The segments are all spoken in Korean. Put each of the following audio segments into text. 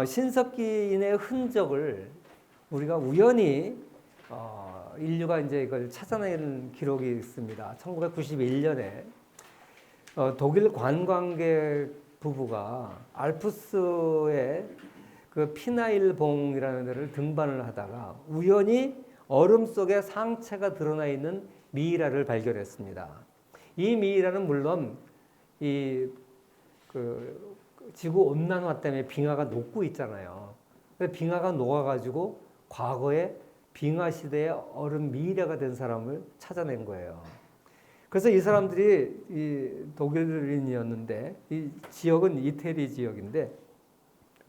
신석기인의 흔적을 우리가 우연히 인류가 이제 이걸 찾아내는 기록이 있습니다. 1991년에 독일 관광객 부부가 알프스의 그 피나일봉이라는 데를 등반을 하다가 우연히 얼음 속에 상체가 드러나 있는 미이라를 발견했습니다. 이 미이라는 물론 이 지구 온난화 때문에 빙하가 녹고 있잖아요. 빙하가 녹아가지고 과거에 빙하 시대의 얼음 미이라가 된 사람을 찾아낸 거예요. 그래서 이 사람들이 이 독일인이었는데 이 지역은 이태리 지역인데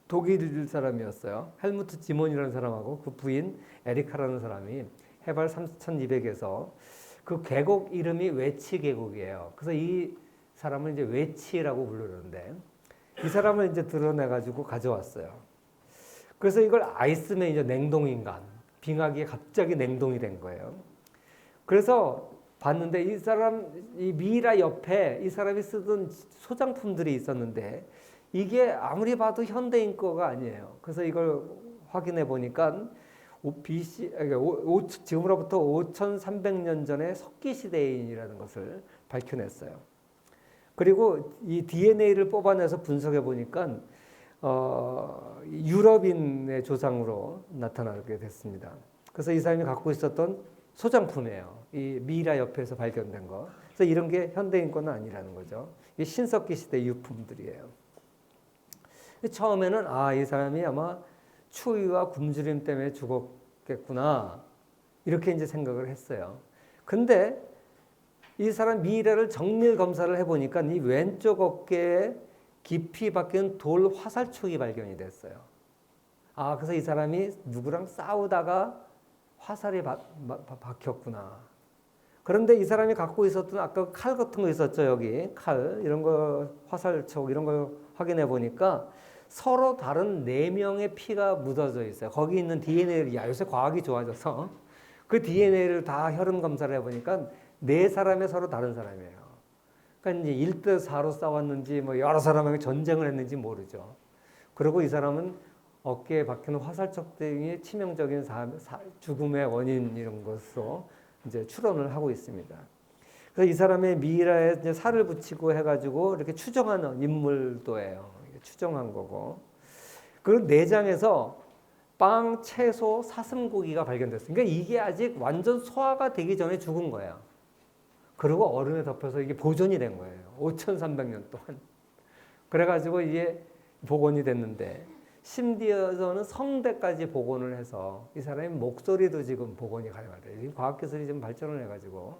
독일 사람이었어요. 헬무트 지몬이라는 사람하고 그 부인 에리카라는 사람이 해발 3,200에서 그 계곡 이름이 웨치 계곡이에요. 그래서 이 사람을 이제 웨치라고 부르는데 이 사람을 이제 드러내가지고 가져왔어요. 그래서 이걸 아이스맨, 이제 냉동인간, 빙하기에 갑자기 냉동이 된 거예요. 그래서 봤는데 이 미이라 옆에 이 사람이 쓰던 소장품들이 있었는데 이게 아무리 봐도 현대인 거가 아니에요. 그래서 이걸 확인해 보니까 지금으로부터 5,300년 전에 석기시대인이라는 것을 밝혀냈어요. 그리고 이 DNA를 뽑아내서 분석해 보니까 유럽인의 조상으로 나타나게 됐습니다. 그래서 이 사람이 갖고 있었던 소장품이에요. 이 미이라 옆에서 발견된 거. 그래서 이런 게 현대인 건 아니라는 거죠. 이 신석기 시대 유품들이에요. 처음에는 이 사람이 아마 추위와 굶주림 때문에 죽었겠구나 이렇게 이제 생각을 했어요. 근데 이 사람 미이라를 정밀 검사를 해보니까 이 왼쪽 어깨에 깊이 박힌 돌 화살촉이 발견이 됐어요. 그래서 이 사람이 누구랑 싸우다가 화살이 박혔구나. 그런데 이 사람이 갖고 있었던 아까 칼 같은 거 있었죠, 여기 칼 이런 거 화살촉 이런 걸 확인해 보니까 서로 다른 4명의 피가 묻어져 있어요. 거기 있는 DNA를 요새 과학이 좋아져서 그 DNA를 다 혈흔 검사를 해보니까 4사람이 서로 다른 사람이에요. 그러니까 이제 1대4로 싸웠는지 뭐 여러 사람에게 전쟁을 했는지 모르죠. 그리고 이 사람은 어깨에 박히는 화살촉 등이 치명적인 죽음의 원인 이런 것으로 이제 추론을 하고 있습니다. 그래서 이 사람의 미이라에 이제 살을 붙이고 해가지고 이렇게 추정하는 인물도예요. 추정한 거고. 그리고 내장에서 빵, 채소, 사슴고기가 발견됐어요. 그러니까 이게 아직 완전 소화가 되기 전에 죽은 거예요. 그리고 얼음에 덮여서 이게 보존이 된 거예요. 5,300년 동안. 그래가지고 이게 복원이 됐는데 심지어서는 성대까지 복원을 해서 이 사람의 목소리도 지금 복원이 가능하대요. 과학기술이 좀 발전을 해가지고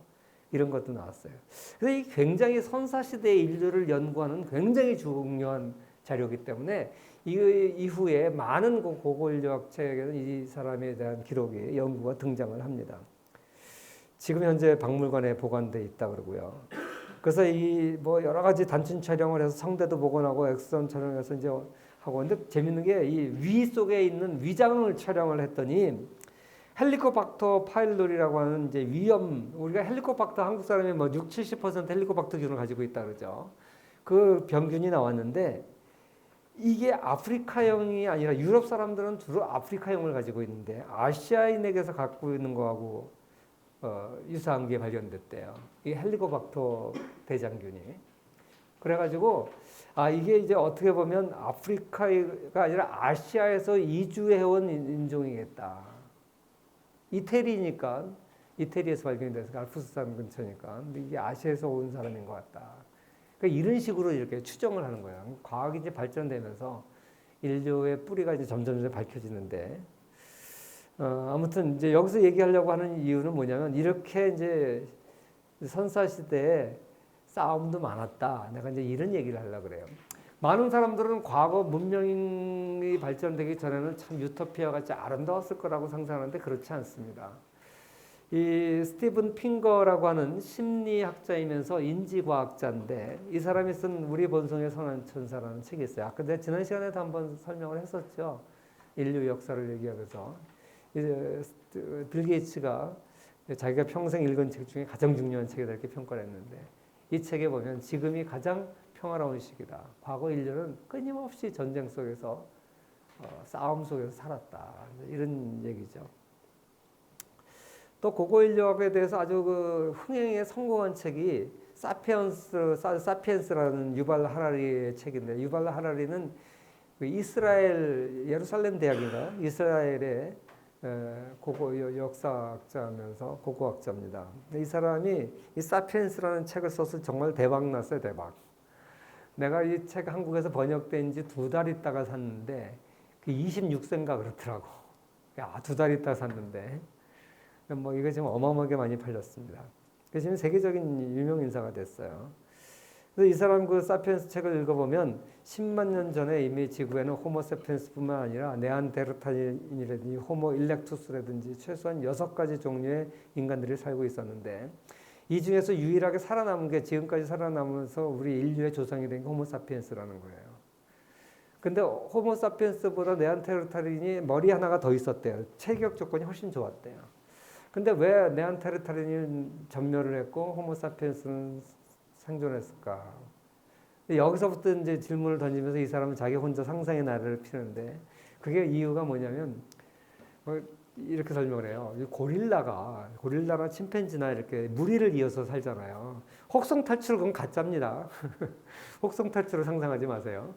이런 것도 나왔어요. 그래서 이 굉장히 선사시대의 인류를 연구하는 굉장히 중요한 자료이기 때문에 이 이후에 많은 고고인류학 책에는 이 사람에 대한 기록이 연구가 등장을 합니다. 지금 현재 박물관에 보관돼 있다 그러고요. 그래서 이 뭐 여러 가지 단층 촬영을 해서 성대도 복원하고 엑스선 촬영해서 이제 하고 근데 재밌는 게 이 위 속에 있는 위장을 촬영을 했더니 헬리코박터 파일로리라고 하는 이제 위험 우리가 헬리코박터 한국 사람이 뭐 60-70% 헬리코박터균을 가지고 있다 그러죠. 그 병균이 나왔는데 이게 아프리카형이 아니라 유럽 사람들은 주로 아프리카형을 가지고 있는데 아시아인에게서 갖고 있는 거하고 유사한 게 발견됐대요. 이 헬리코박터 대장균이. 그래가지고 이게 이제 어떻게 보면 아프리카가 아니라 아시아에서 이주해온 인종이겠다. 이태리니까 이태리에서 발견됐으니까 알프스산 근처니까 근데 이게 아시아에서 온 사람인 것 같다. 그러니까 이런 식으로 이렇게 추정을 하는 거예요. 과학이 이제 발전되면서 인류의 뿌리가 이제 점점 밝혀지는데 아무튼 이제 여기서 얘기하려고 하는 이유는 뭐냐면 이렇게 이제 선사시대에 싸움도 많았다. 내가 이제 이런 얘기를 하려고 그래요. 많은 사람들은 과거 문명이 발전되기 전에는 참 유토피아 같이 아름다웠을 거라고 상상하는데 그렇지 않습니다. 이 스티븐 핑거라고 하는 심리학자이면서 인지과학자인데 이 사람이 쓴 우리 본성의 선한 천사라는 책이 있어요. 아까 내가 지난 시간에도 한번 설명을 했었죠. 인류 역사를 얘기하면서 빌 게이츠가 자기가 평생 읽은 책 중에 가장 중요한 책이다 이렇게 평가를 했는데 이 책에 보면 지금이 가장 평화로운 시기다. 과거 인류는 끊임없이 전쟁 속에서 싸움 속에서 살았다. 이런 얘기죠. 또 고고 인류학에 대해서 아주 그 흥행에 성공한 책이 사피엔스라는 유발 하라리의 책인데, 유발 하라리는 그 이스라엘 예루살렘 대학인가 이스라엘의 고고 역사학자면서 고고학자입니다. 이 사람이 이 사피엔스라는 책을 써서 정말 대박 났어요, 대박. 내가 이 책 한국에서 번역된 지 2달 있다가 샀는데 그 26세인가 그렇더라고. 야, 2달 있다가 샀는데 뭐 이거 지금 어마어마하게 많이 팔렸습니다. 지금 세계적인 유명 인사가 됐어요. 그래서 이 사람 그 사피엔스 책을 읽어보면 10만 년 전에 이미 지구에는 호모 세피엔스뿐만 아니라 네안데르탈인이라든지 호모 일렉투스라든지 최소한 6가지 종류의 인간들이 살고 있었는데, 이 중에서 유일하게 살아남은 게, 지금까지 살아남으면서 우리 인류의 조상이 된 게 호모 사피엔스라는 거예요. 근데 호모 사피엔스보다 네안데르탈인이 머리 하나가 더 있었대요. 체격 조건이 훨씬 좋았대요. 근데 왜 네안데르탈인이 전멸을 했고 호모 사피엔스는 생존했을까? 여기서부터 이제 질문을 던지면서 이 사람은 자기 혼자 상상의 나래를 피는데, 그게 이유가 뭐냐면 이렇게 설명을 해요. 고릴라나 침팬지나 이렇게 무리를 이어서 살잖아요. 혹성 탈출, 그건 가짜입니다. 혹성 탈출을 상상하지 마세요.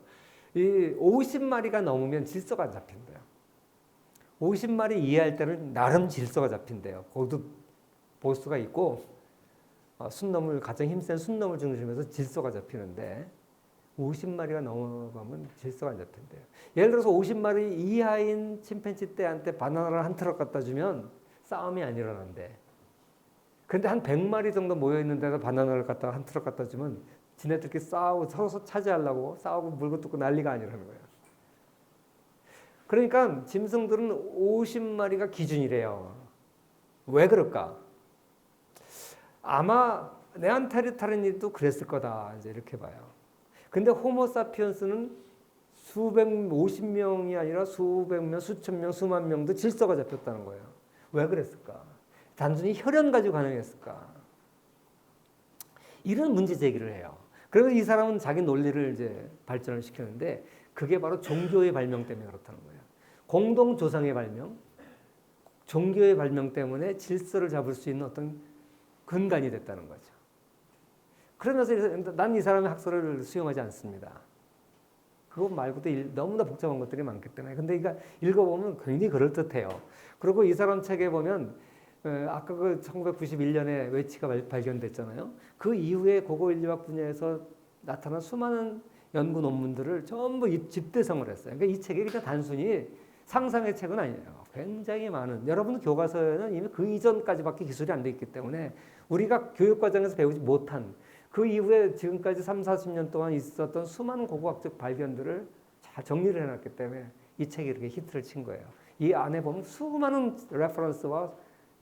이 50마리가 넘으면 질서가 안 잡힌대요. 50마리 이해할 때는 나름 질서가 잡힌대요. 거기도 보스가 있고 순놈을, 가장 힘센 순놈을 중심해서 질서가 잡히는데 50마리가 넘어가면 질서가 안 잡힌대요. 예를 들어서 50마리 이하인 침팬지 떼한테 바나나를 한 트럭 갖다 주면 싸움이 안 일어난대. 근데 한 100마리 정도 모여있는 데다 바나나를 갖다가 한 트럭 갖다 주면 지네들끼리 싸우고 서로 차지하려고 싸우고 물고 뜯고 난리가 아니라는 거예요. 그러니까 짐승들은 50마리가 기준이래요. 왜 그럴까? 아마 네안데르탈인도 그랬을 거다, 이제 이렇게 봐요. 근데 호모 사피엔스는 50명이 아니라 수백 명, 수천 명, 수만 명도 질서가 잡혔다는 거예요. 왜 그랬을까? 단순히 혈연 가지고 가능했을까? 이런 문제 제기를 해요. 그래서 이 사람은 자기 논리를 이제 발전을 시키는데, 그게 바로 종교의 발명 때문에 그렇다는 거예요. 공동 조상의 발명, 종교의 발명 때문에 질서를 잡을 수 있는 어떤 근간이 됐다는 거죠. 그러면서 난 이 사람의 학설을 수용하지 않습니다. 그거 말고도 너무나 복잡한 것들이 많기 때문에. 근데 이거 읽어보면 굉장히 그럴듯해요. 그리고 이 사람 책에 보면 아까 그 1991년에 외치가 발견됐잖아요. 그 이후에 고고인류학 분야에서 나타난 수많은 연구 논문들을 전부 집대성을 했어요. 그러니까 이 책이 그냥 단순히 상상의 책은 아니에요. 굉장히 많은, 여러분 교과서에는 이미 그 이전까지밖에 기술이 안 돼 있기 때문에 우리가 교육과정에서 배우지 못한, 그 이후에 지금까지 30-40년 동안 있었던 수많은 고고학적 발견들을 잘 정리를 해놨기 때문에 이 책이 이렇게 히트를 친 거예요. 이 안에 보면 수많은 레퍼런스와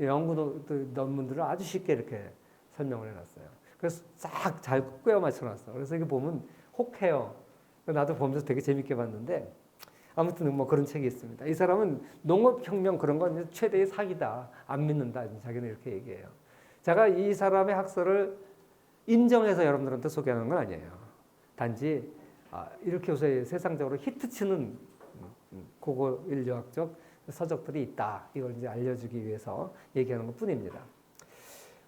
연구 논문들을 아주 쉽게 이렇게 설명을 해놨어요. 그래서 싹 잘 꿰어 맞춰놨어. 그래서 이거 보면 혹해요. 나도 보면서 되게 재밌게 봤는데, 아무튼 뭐 그런 책이 있습니다. 이 사람은 농업혁명 그런 건 최대의 사기다, 안 믿는다, 자기는 이렇게 얘기해요. 제가 이 사람의 학설을 인정해서 여러분들한테 소개하는 건 아니에요. 단지 이렇게 요새 세상적으로 히트치는 고고 인류학적 서적들이 있다, 이걸 이제 알려주기 위해서 얘기하는 것 뿐입니다.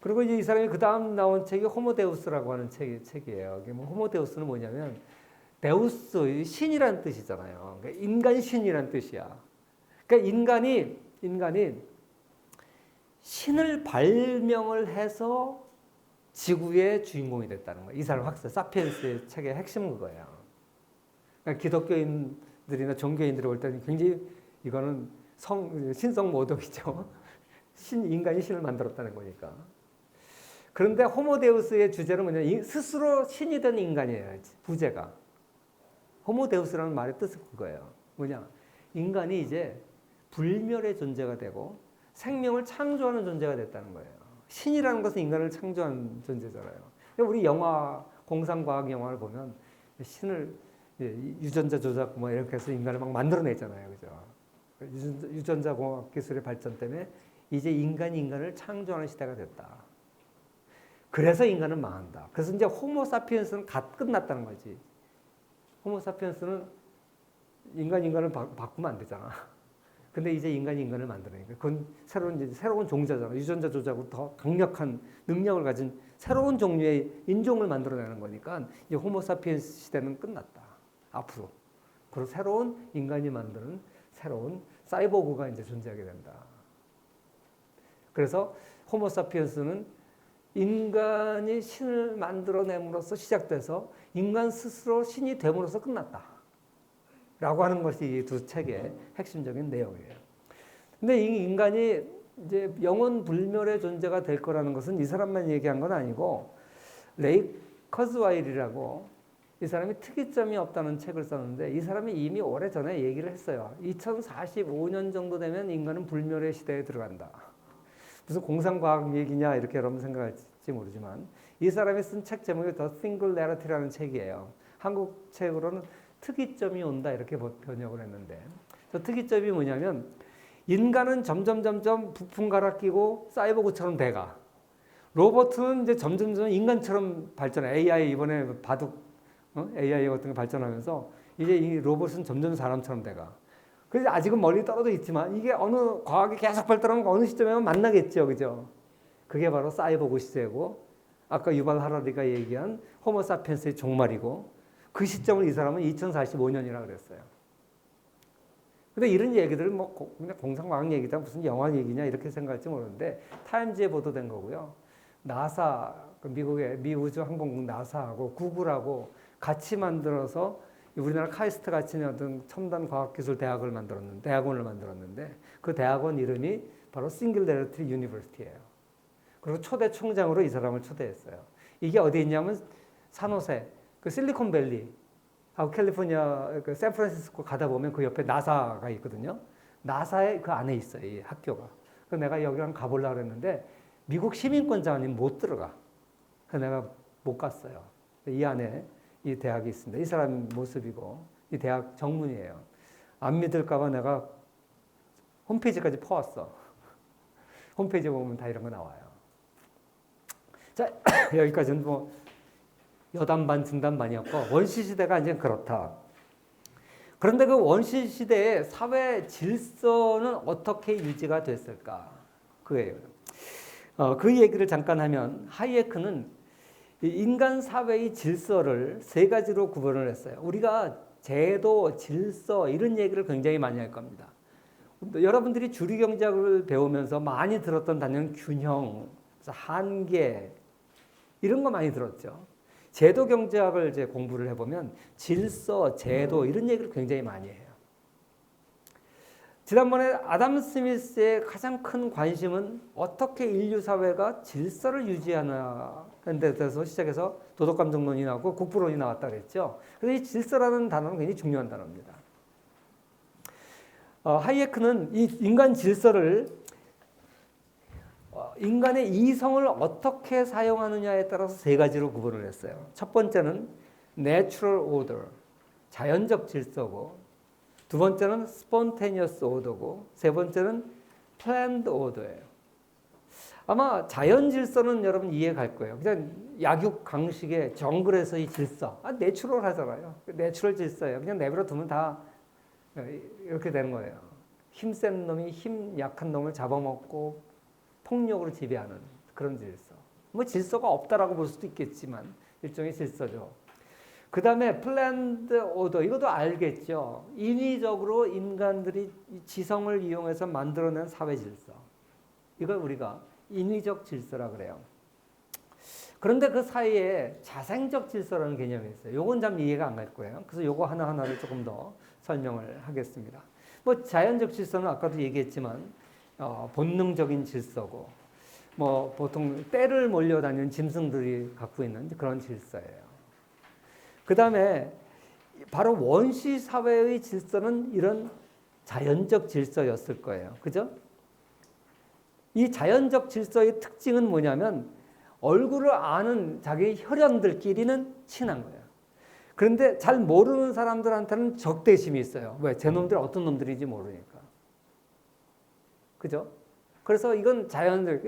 그리고 이제 이 사람이 그 다음 나온 책이 호모데우스라고 하는 책이에요. 호모데우스는 뭐냐면, 데우스, 신이란 뜻이잖아요. 그러니까 인간 신이란 뜻이야. 그러니까 인간이 신을 발명을 해서 지구의 주인공이 됐다는 거예요. 이 사람 학설, 사피엔스의 책의 핵심은 그거예요. 그러니까 기독교인들이나 종교인들이 볼 때는 굉장히 이거는 신성 모독이죠. 인간이 신을 만들었다는 거니까. 그런데 호모데우스의 주제는 뭐냐? 스스로 신이 된 인간이에요. 부제가. 호모데우스라는 말의 뜻은 그거예요. 뭐냐? 인간이 이제 불멸의 존재가 되고 생명을 창조하는 존재가 됐다는 거예요. 신이라는 것은 인간을 창조한 존재잖아요. 우리 영화, 공상과학 영화를 보면 신을 유전자 조작 뭐 이렇게 해서 인간을 막 만들어내잖아요. 그죠? 유전자 공학 기술의 발전 때문에 이제 인간이 인간을 창조하는 시대가 됐다. 그래서 인간은 망한다. 그래서 이제 호모 사피엔스는 끝났다는 거지. 호모 사피엔스는 인간을 바꾸면 안 되잖아. 근데 이제 인간을 만들어니까 그건 새로운 종자잖아. 유전자 조작으로 더 강력한 능력을 가진 새로운 종류의 인종을 만들어내는 거니까 이제 호모사피엔스 시대는 끝났다. 앞으로. 그리고 새로운 인간이 만드는 새로운 사이보그가 이제 존재하게 된다. 그래서 호모사피엔스는 인간이 신을 만들어냄으로써 시작돼서 인간 스스로 신이 됨으로써 끝났다. 라고 하는 것이 이 두 책의 핵심적인 내용이에요. 근데 이 인간이 이제 영원 불멸의 존재가 될 거라는 것은 이 사람만 얘기한 건 아니고 레이 커즈와일이라고 이 사람이 특이점이 없다는 책을 썼는데 이 사람이 이미 오래전에 얘기를 했어요. 2045년 정도 되면 인간은 불멸의 시대에 들어간다. 무슨 공상과학 얘기냐 이렇게 여러분 생각할지 모르지만 이 사람이 쓴 책 제목이 The Singularity라는 책이에요. 한국 책으로는 특이점이 온다 이렇게 번역을 했는데 저 특이점이 뭐냐면 인간은 점점 부품 갈아 끼고 사이보그처럼 돼가. 로봇은 이제 점점 인간처럼 발전해. AI 이번에 바둑 AI 같은 게 발전하면서 이제 이 로봇은 점점 사람처럼 돼가. 그래서 아직은 멀리 떨어져 있지만 이게 어느 과학이 계속 발달하면 어느 시점에 만나겠죠, 그죠? 그게 바로 사이보그 시대고 아까 유발 하라리가 얘기한 호모사피엔스의 종말이고 그 시점을 이 사람은 2045년이라고 그랬어요. 근데 이런 얘기들을 뭐 그냥 공상과학 얘기다 무슨 영화 얘기냐 이렇게 생각할지 모르는데 타임즈에 보도된 거고요. 나사 미국의 미우주항공국 나사하고 구글하고 같이 만들어서 우리나라 카이스트 같이 어떤 첨단 과학기술 대학원을 만들었는데 그 대학원 이름이 바로 싱귤레리티 유니버시티예요. 그리고 초대 총장으로 이 사람을 초대했어요. 이게 어디 있냐면 산호세 그 실리콘밸리 하고 캘리포니아 그 샌프란시스코 가다 보면 그 옆에 나사가 있거든요. 나사의 그 안에 있어요, 이 학교가. 그래서 내가 여기 한번 가보려고 했는데 미국 시민권자 아니면 못 들어가. 그래서 내가 못 갔어요. 이 안에 이 대학이 있습니다. 이 사람 모습이고 이 대학 정문이에요. 안 믿을까 봐 내가 홈페이지까지 퍼왔어. 홈페이지에 보면 다 이런 거 나와요. 자, 여기까지는 뭐 여담반 진담반이었고 원시 시대가 이제 그렇다. 그런데 그 원시 시대의 사회 질서는 어떻게 유지가 됐을까? 그예요. 그 얘기를 잠깐 하면 하이에크는 인간 사회의 질서를 세 가지로 구분을 했어요. 우리가 제도, 질서 이런 얘기를 굉장히 많이 할 겁니다. 여러분들이 주류경제학을 배우면서 많이 들었던 단어는 균형, 한계 이런 거 많이 들었죠. 제도 경제학을 이제 공부를 해보면 질서, 제도 이런 얘기를 굉장히 많이 해요. 지난번에 아담 스미스의 가장 큰 관심은 어떻게 인류 사회가 질서를 유지하는 데 대해서 시작해서 도덕감정론이 나오고 국부론이 나왔다 그랬죠. 그래서 이 질서라는 단어는 굉장히 중요한 단어입니다. 하이에크는 이 인간 질서를 인간의 이성을 어떻게 사용하느냐에 따라서 세 가지로 구분을 했어요. 첫 번째는 natural order, 자연적 질서고, 두 번째는 spontaneous order고, 세 번째는 planned order예요. 아마 자연 질서는 여러분 이해 갈 거예요. 그냥 약육 강식의 정글에서의 질서, 내추럴 하잖아요. 내추럴 질서예요. 그냥 내버려 두면 다 이렇게 되는 거예요. 힘센 놈이 힘 약한 놈을 잡아먹고 폭력으로 지배하는 그런 질서. 뭐 질서가 없다라고 볼 수도 있겠지만 일종의 질서죠. 그 다음에 플랜드 오더, 이것도 알겠죠. 인위적으로 인간들이 지성을 이용해서 만들어낸 사회 질서. 이걸 우리가 인위적 질서라 그래요. 그런데 그 사이에 자생적 질서라는 개념이 있어요. 요건 참 이해가 안 갈 거예요. 그래서 요거 하나하나를 조금 더 설명을 하겠습니다. 뭐 자연적 질서는 아까도 얘기했지만 본능적인 질서고, 뭐 보통 떼를 몰려다니는 짐승들이 갖고 있는 그런 질서예요. 그 다음에 바로 원시 사회의 질서는 이런 자연적 질서였을 거예요. 그죠? 이 자연적 질서의 특징은 뭐냐면 얼굴을 아는 자기 혈연들끼리는 친한 거예요. 그런데 잘 모르는 사람들한테는 적대심이 있어요. 왜? 제 놈들이 어떤 놈들인지 모르니까. 그죠? 그래서 이건 자연적,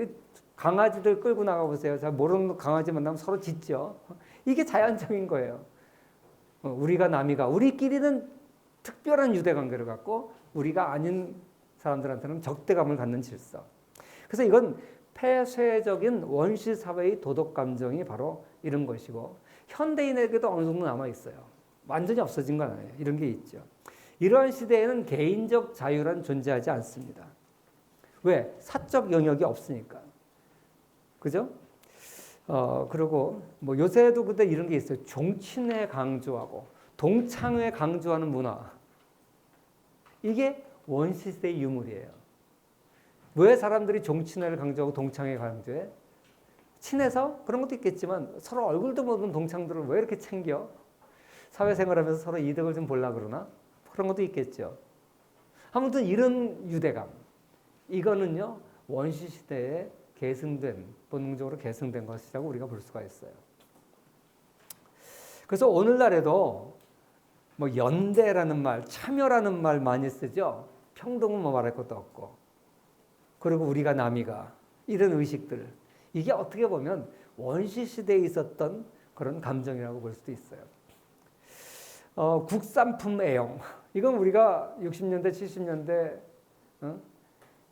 강아지들 끌고 나가보세요. 잘 모르는 강아지 만나면 서로 짖죠. 이게 자연적인 거예요. 우리가 남이가, 우리끼리는 특별한 유대관계를 갖고 우리가 아닌 사람들한테는 적대감을 갖는 질서. 그래서 이건 폐쇄적인 원시사회의 도덕감정이 바로 이런 것이고 현대인에게도 어느 정도 남아있어요. 완전히 없어진 건 아니에요. 이런 게 있죠. 이러한 시대에는 개인적 자유란 존재하지 않습니다. 왜? 사적 영역이 없으니까. 그죠? 그리고 뭐 요새도 근데 이런 게 있어요. 종친회 강조하고 동창회 강조하는 문화. 이게 원시시대의 유물이에요. 왜 사람들이 종친회를 강조하고 동창회 강조해? 친해서 그런 것도 있겠지만 서로 얼굴도 모르는 동창들을 왜 이렇게 챙겨? 사회생활하면서 서로 이득을 좀 보려고 그러나? 그런 것도 있겠죠. 아무튼 이런 유대감. 이거는요. 원시시대에 계승된, 본능적으로 계승된 것이라고 우리가 볼 수가 있어요. 그래서 오늘날에도 뭐 연대라는 말, 참여라는 말 많이 쓰죠. 평등은 뭐 말할 것도 없고. 그리고 우리가 남이가 이런 의식들. 이게 어떻게 보면 원시시대에 있었던 그런 감정이라고 볼 수도 있어요. 국산품 애용. 이건 우리가 60년대, 70년대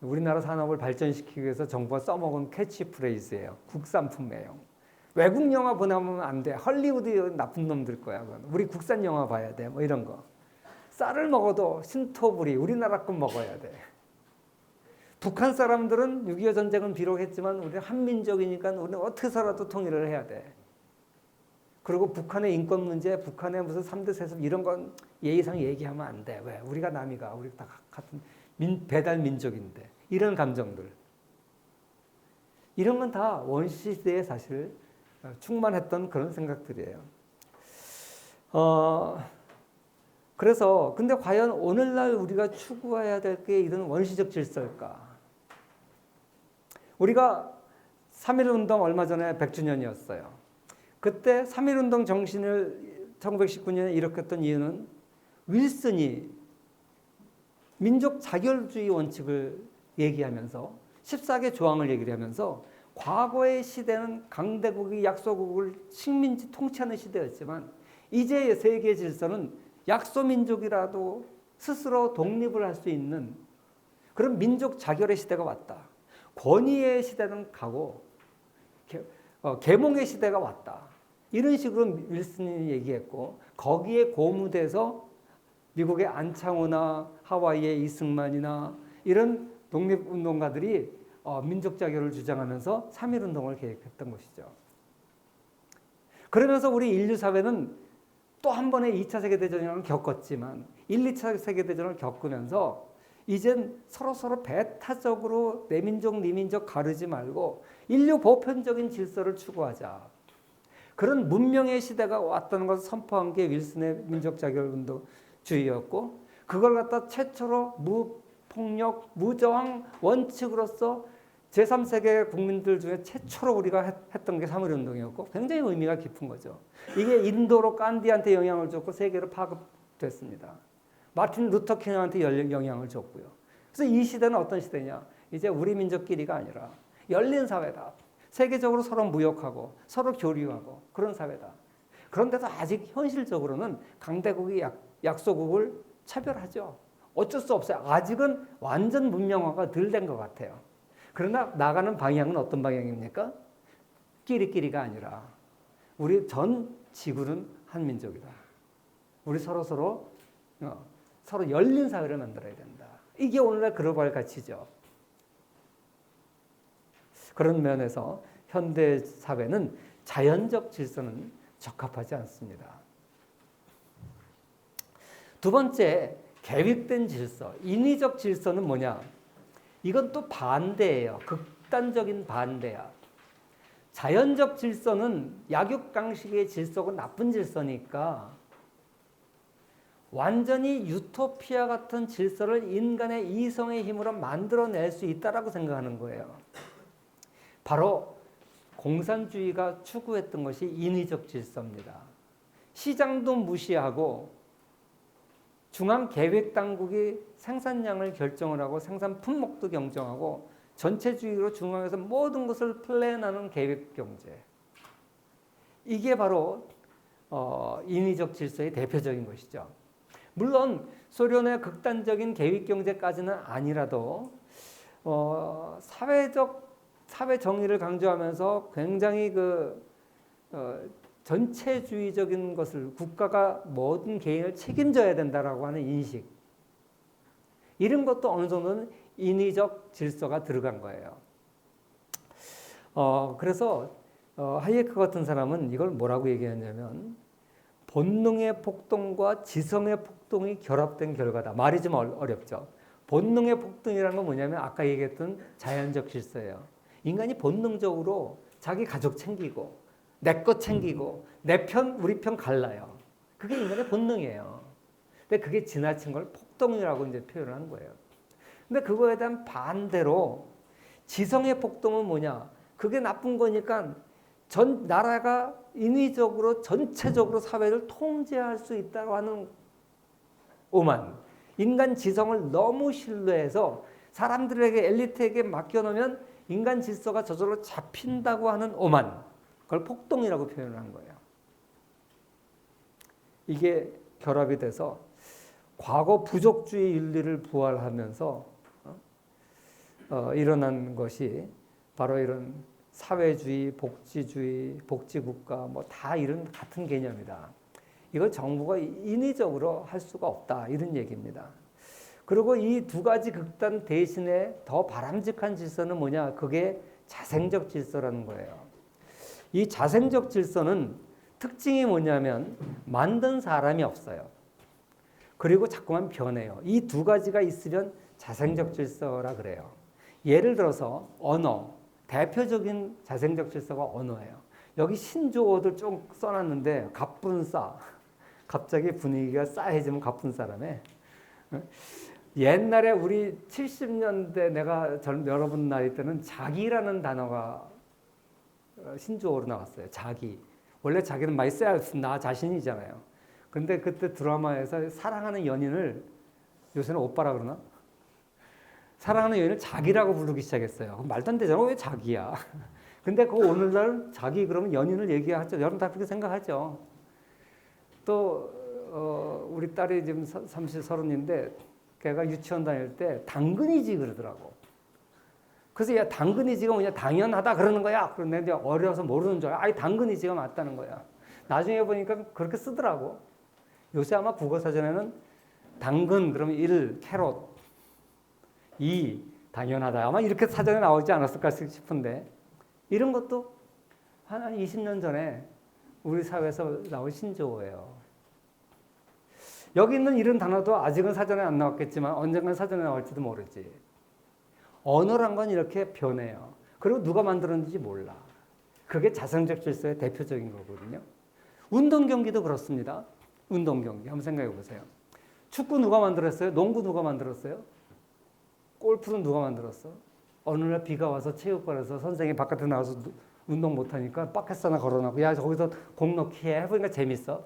우리나라 산업을 발전시키기 위해서 정부가 써먹은 캐치프레이즈예요. 국산품 애용. 외국 영화 보면 안 돼. 헐리우드 나쁜 놈들 거야. 그건. 우리 국산 영화 봐야 돼. 뭐 이런 거. 쌀을 먹어도 신토부리 우리나라 거 먹어야 돼. 북한 사람들은 6.25 전쟁은 비록 했지만 우리는 한민족이니까 우리는 어떻게 살아도 통일을 해야 돼. 그리고 북한의 인권 문제, 북한의 무슨 3대 세습 이런 건 예의상 얘기하면 안 돼. 왜? 우리가 남이가, 우리 다 같은 배달 민족인데. 이런 감정들. 이런 건 다 원시시대에 사실 충만했던 그런 생각들이에요. 그래서 근데 과연 오늘날 우리가 추구해야 될 게 이런 원시적 질서일까? 우리가 3.1운동 얼마 전에 100주년이었어요. 그때 3.1운동 정신을 1919년에 일으켰던 이유는 윌슨이 민족 자결주의 원칙을 얘기하면서 14개 조항을 얘기를 하면서 과거의 시대는 강대국이 약소국을 식민지 통치하는 시대였지만 이제 세계 질서는 약소민족이라도 스스로 독립을 할 수 있는 그런 민족 자결의 시대가 왔다. 권위의 시대는 가고 계몽의 시대가 왔다. 이런 식으로 윌슨이 얘기했고 거기에 고무돼서 미국의 안창호나 하와이의 이승만이나 이런 독립운동가들이 민족 자결을 주장하면서 3.1운동을 계획했던 것이죠. 그러면서 우리 인류 사회는 또 한 번의 2차 세계대전을 겪었지만 1, 2차 세계대전을 겪으면서 이젠 서로 배타적으로 내 민족, 네 민족 가르지 말고 인류 보편적인 질서를 추구하자. 그런 문명의 시대가 왔다는 것을 선포한 게 윌슨의 민족 자결 운동주의였고 그걸 갖다 최초로 무폭력, 무저항 원칙으로서 제3세계 국민들 중에 최초로 우리가 했던 게 3.1운동이었고 굉장히 의미가 깊은 거죠. 이게 인도로 간디한테 영향을 줬고 세계로 파급됐습니다. 마틴 루터 킹한테 영향을 줬고요. 그래서 이 시대는 어떤 시대냐? 이제 우리 민족끼리가 아니라 열린 사회다. 세계적으로 서로 무역하고 서로 교류하고 그런 사회다. 그런데도 아직 현실적으로는 강대국이 약소국을 차별하죠. 어쩔 수 없어요. 아직은 완전 문명화가 덜 된 것 같아요. 그러나 나가는 방향은 어떤 방향입니까? 끼리끼리가 아니라 우리 전 지구는 한 민족이다. 우리 서로 열린 사회를 만들어야 된다. 이게 오늘날 글로벌 가치죠. 그런 면에서 현대 사회는 자연적 질서는 적합하지 않습니다. 두 번째, 계획된 질서, 인위적 질서는 뭐냐? 이건 또 반대예요. 극단적인 반대야. 자연적 질서는 약육강식의 질서고 나쁜 질서니까 완전히 유토피아 같은 질서를 인간의 이성의 힘으로 만들어낼 수 있다라고 생각하는 거예요. 바로 공산주의가 추구했던 것이 인위적 질서입니다. 시장도 무시하고 중앙계획당국이 생산량을 결정을 하고 생산 품목도 경정하고 전체주의로 중앙에서 모든 것을 플랜하는 계획경제. 이게 바로 인위적 질서의 대표적인 것이죠. 물론 소련의 극단적인 계획 경제까지는 아니라도 사회 정의를 강조하면서 굉장히 전체주의적인 것을 국가가 모든 개인을 책임져야 된다라고 하는 인식 이런 것도 어느 정도는 인위적 질서가 들어간 거예요. 그래서 하이에크 같은 사람은 이걸 뭐라고 얘기하냐면 본능의 폭동과 지성의 폭동이 결합된 결과다. 말이 좀 어렵죠. 본능의 폭동이라는 건 뭐냐면 아까 얘기했던 자연적 질서예요. 인간이 본능적으로 자기 가족 챙기고 내 것 챙기고 내 편, 우리 편 갈라요. 그게 인간의 본능이에요. 근데 그게 지나친 걸 폭동이라고 이제 표현을 한 거예요. 근데 그거에 대한 반대로 지성의 폭동은 뭐냐? 그게 나쁜 거니까 전 나라가 인위적으로 전체적으로 사회를 통제할 수 있다고 하는 오만. 인간 지성을 너무 신뢰해서 사람들에게 엘리트에게 맡겨놓으면 인간 질서가 저절로 잡힌다고 하는 오만. 그걸 폭동이라고 표현을 한 거예요. 이게 결합이 돼서 과거 부족주의 윤리를 부활하면서 일어난 것이 바로 이런 사회주의, 복지주의, 복지국가 뭐 다 이런 같은 개념이다. 이걸 정부가 인위적으로 할 수가 없다. 이런 얘기입니다. 그리고 이 두 가지 극단 대신에 더 바람직한 질서는 뭐냐? 그게 자생적 질서라는 거예요. 이 자생적 질서는 특징이 뭐냐면 만든 사람이 없어요. 그리고 자꾸만 변해요. 이 두 가지가 있으면 자생적 질서라 그래요. 예를 들어서 언어, 대표적인 자생적 질서가 언어예요. 여기 신조어들 좀 써놨는데 갑분싸, 갑자기 분위기가 싸해지면 갑분싸라며. 옛날에 우리 70년대 내가 여러분 나이 때는 자기라는 단어가 신조어로 나왔어요. 자기. 원래 자기는 myself, 나 자신이잖아요. 근데 그때 드라마에서 사랑하는 연인을 요새는 오빠라 그러나? 사랑하는 연인을 자기라고 부르기 시작했어요. 말도 안 되잖아. 왜 자기야? 근데 그 오늘날 자기 그러면 연인을 얘기하죠. 여러분 다 그렇게 생각하죠. 또 우리 딸이 지금 30, 30인데 걔가 유치원 다닐 때 당근이지 그러더라고. 그래서 야 당근이지가 뭐냐 당연하다 그러는 거야. 그런데 이제 어려서 모르는 줄 알아. 아니 당근이지가 맞다는 거야. 나중에 보니까 그렇게 쓰더라고. 요새 아마 국어사전에는 당근 그러면 1 캐롯 2 당연하다. 아마 이렇게 사전에 나오지 않았을까 싶은데 이런 것도 한 20년 전에 우리 사회에서 나온 신조어예요. 여기 있는 이런 단어도 아직은 사전에 안 나왔겠지만 언젠간 사전에 나올지도 모르지. 언어란 건 이렇게 변해요. 그리고 누가 만들었는지 몰라. 그게 자생적 질서의 대표적인 거거든요. 운동 경기도 그렇습니다. 운동 경기 한번 생각해 보세요. 축구 누가 만들었어요? 농구 누가 만들었어요? 골프는 누가 만들었어? 어느 날 비가 와서 체육관에서 선생님이 바깥에 나와서 운동 못하니까 바켓 하나 걸어놓고 야 거기서 공 넣기 해. 해보니까 재밌어.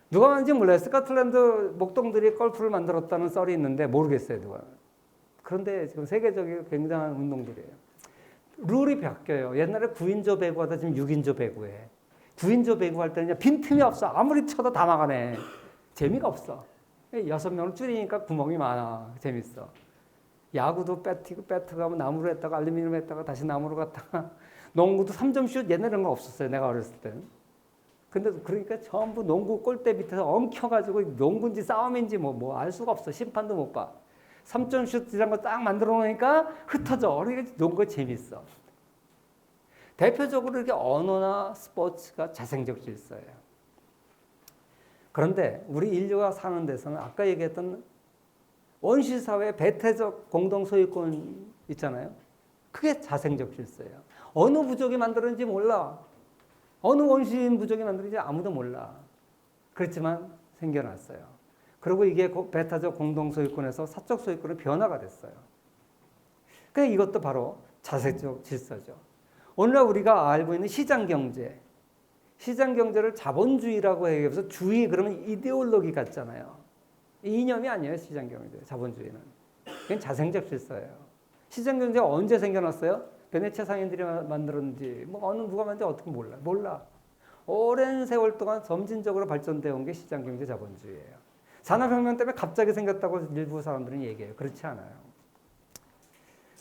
누가 만든지 몰라요. 스코틀랜드 목동들이 골프를 만들었다는 썰이 있는데 모르겠어요. 누가. 그런데 지금 세계적인 굉장한 운동들이에요. 룰이 바뀌어요. 옛날에 9인조 배구 하다 지금 6인조 배구해. 9인조 배구 할 때는 빈틈이 없어. 아무리 쳐도 다 막아내. 재미가 없어. 6명을 줄이니까 구멍이 많아. 재밌어. 야구도 배트 가면 나무로 했다가 알루미늄 했다가 다시 나무로 갔다가 농구도 3점 슛 옛날에 그런 거 없었어요. 내가 어렸을 때는. 근데 그러니까 전부 농구 골대 밑에서 엉켜가지고 농구인지 싸움인지 뭐 알 수가 없어. 심판도 못 봐. 3점 슛 이런 거 딱 만들어 놓으니까 흩어져. 그러니까 농구가 재밌어. 대표적으로 이렇게 언어나 스포츠가 자생적 질서예요. 그런데 우리 인류가 사는 데서는 아까 얘기했던 원시사회 배타적 공동소유권 있잖아요. 그게 자생적 질서예요. 어느 부족이 만들었는지 몰라. 어느 원시인 부족이 만들었는지 아무도 몰라. 그렇지만 생겨났어요. 그리고 이게 배타적 공동소유권에서 사적 소유권의 변화가 됐어요. 그러니까 이것도 바로 자생적 질서죠. 오늘날 우리가 알고 있는 시장경제. 시장경제를 자본주의라고 해서 주의 그러면 이데올로기 같잖아요. 이념이 아니에요. 시장경제, 자본주의는. 그건 자생적 질서예요. 시장경제가 언제 생겨났어요? 베네치아 상인들이 만들었는지 어느 누가 만든지 어떻게 몰라. 오랜 세월 동안 점진적으로 발전되어 온 게 시장경제 자본주의예요. 산업혁명 때문에 갑자기 생겼다고 일부 사람들은 얘기해요. 그렇지 않아요.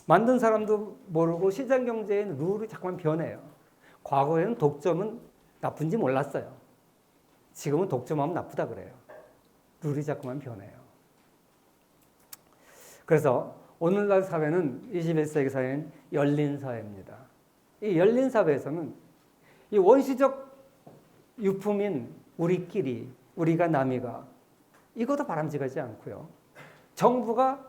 만든 사람도 모르고 시장 경제의 룰이 자꾸만 변해요. 과거에는 독점은 나쁜지 몰랐어요. 지금은 독점하면 나쁘다 그래요. 룰이 자꾸만 변해요. 그래서 오늘날 사회는 21세기 사회는 열린 사회입니다. 이 열린 사회에서는 이 원시적 유품인 우리끼리, 우리가 남이가 이것도 바람직하지 않고요. 정부가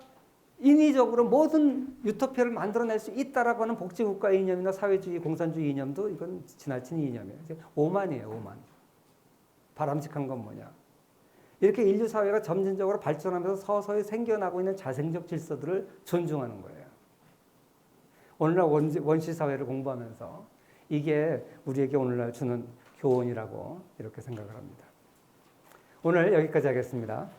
인위적으로 모든 유토피아를 만들어낼 수 있다라고 하는 복지국가의 이념이나 사회주의, 공산주의 이념도 이건 지나친 이념이에요. 오만이에요, 오만. 바람직한 건 뭐냐. 이렇게 인류 사회가 점진적으로 발전하면서 서서히 생겨나고 있는 자생적 질서들을 존중하는 거예요. 오늘날 원시 사회를 공부하면서 이게 우리에게 오늘날 주는 교훈이라고 이렇게 생각을 합니다. 오늘 여기까지 하겠습니다.